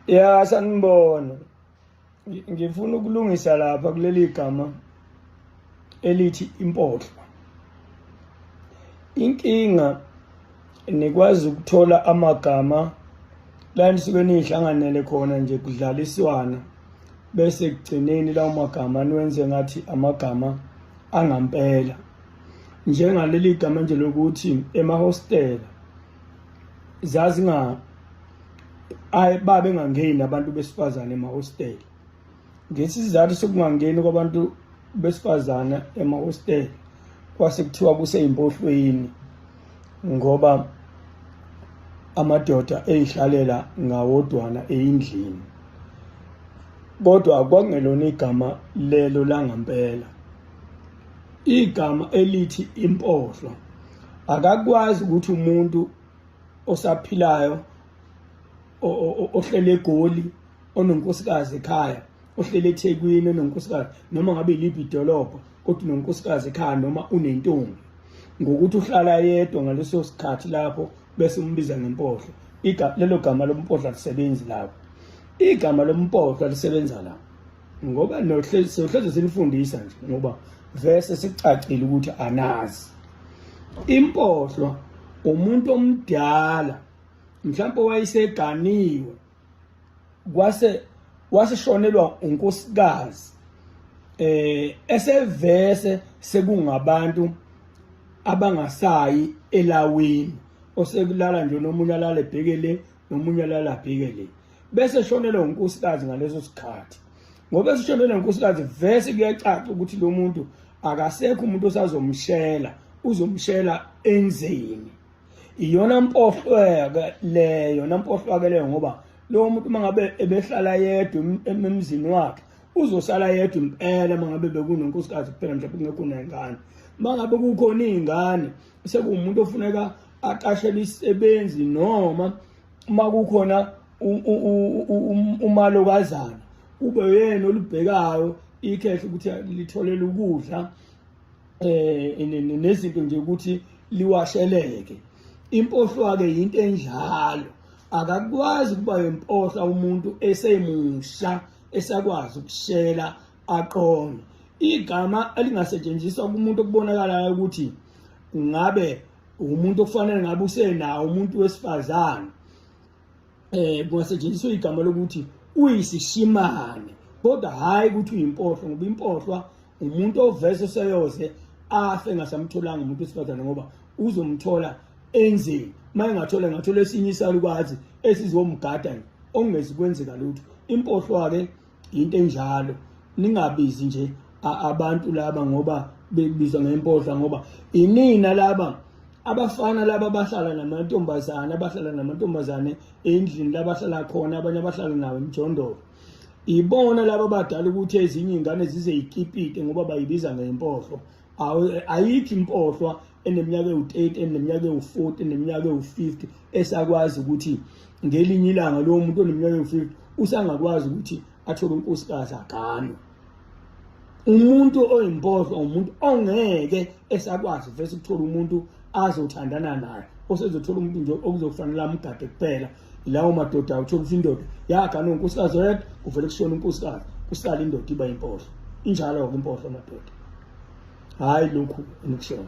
Ya sanibona. Ngifuna ukulungisa lapha kuleli gama elithi impohlo. Inkinga nikwazi ukuthola amagama la nisuke nihlanganele khona nje kudlaliswana bese kugcineni lawo magama niwenze ngathi amagama angampela. Njengaleli gama nje lokuthi emahostela zazi babe ngangeni abantu besifazane emahostela. Ngesizathu sokungangeni kwabantu besifazane emahostela kwase kuthiwa kuseyimpohlweni ngoba amadoda eyihlalela ngawodwana eyindlini. Kodwa akwangelona igama lelo langampela. Igama elithi impohlo akakwazi ukuthi umuntu osaphilayo ohlele eGoli ononkosikazi ekhaya, ohlele eThekwini ononkosikazi, noma ngabe iliphi idolobha kodwa unonkosikazi ekhaya noma unentombi, ngokuthi uhlala yedwa ngaleso sikhathi lapho bese umbiza ngempohlo. Lelo gama lompohlo alisebenzi lapho. Igama lompohlo lisebenza la ngoba nohlezi sinifundisa nje ngoba verse sicacile ukuthi anazi. Impohlo umuntu omdala mhlawumbe wayeseganiwe waseshonelwa unkosikazi esevese sekungabantu abangasayi elaweni, osekulala nje nomunye alala ebhekele nomunye alala abhekele, bese shonelwa unkosikazi ngaleso sikhathi. Ngoba esishonelwa unkosikazi vese kuyacaca ukuthi lo muntu akasekho umuntu osazomshela, uzomshela enzeni. Iyona mpohlo leyo, nampohlo leyo ngoba lo muntu mangabe ebehlala yedwa emzini wakhe uzosala yedwa impela mangabe bekunonkosikazi kuphela mhlawumbe kungekho nengane. Mangabe kukhona izingane sekumuntu ofuneka aqashele isebenzi noma makukhona umalokazana kube yena olubhekayo ikhehle ukuthi litholele ukudla nezinto nje ukuthi liwasheleke. Impohlo ke into enjalo, akakwazi ukuba impohla umuntu esemusha esakwazi ukushela aqonde. Igama elingasetshenziswa kumuntu okubonakalayo ukuthi ngabe umuntu okufanele ngabe usenawo umuntu wesifazane, kungasetshenziswa igama lokuthi uyisishimane, kodwa hayi ukuthi uyimpohlo, ngoba impohlwa umuntu ovese seyoze afe ngasamtholanga umuntu wesifazane ngoba uzomthola enzeni. Ngathola esinye isalukazi esizomgada ongezi kwenzeka lutho. Impohlwa ke into enjalo. Ningabizi nje abantu laba ngoba bebizwa ngempohla ngoba inina laba abafana laba abahlala namantombazane endlini labahlala khona, abanye abahlala nawo emjondolo, ibona laba abadala ukuthi ezinye ingane zize ikipite ngoba bayibiza ngempohlo. Ayikho impohlwa eneminyaka ewu-30, eneminyaka ewu-40, eneminyaka ewu-50 esakwazi ukuthi ngelinye ilanga lo muntu oneminyaka ewu-50 usangakwazi ukuthi athole unkosikazi aganwe. Umuntu oyimpohlo umuntu ongeke esakwazi vese ukuthola umuntu azothandana naye, osezothola umuntu nje okuzofanele amgade kuphela. Lawo madoda uthola ukuthi indoda yaganwa unkosikazi yedwa kuvele kushona unkosikazi, kusala indoda iba impohlo. Injalo-ke impohlo madoda, hayi lokhu enikushoyo.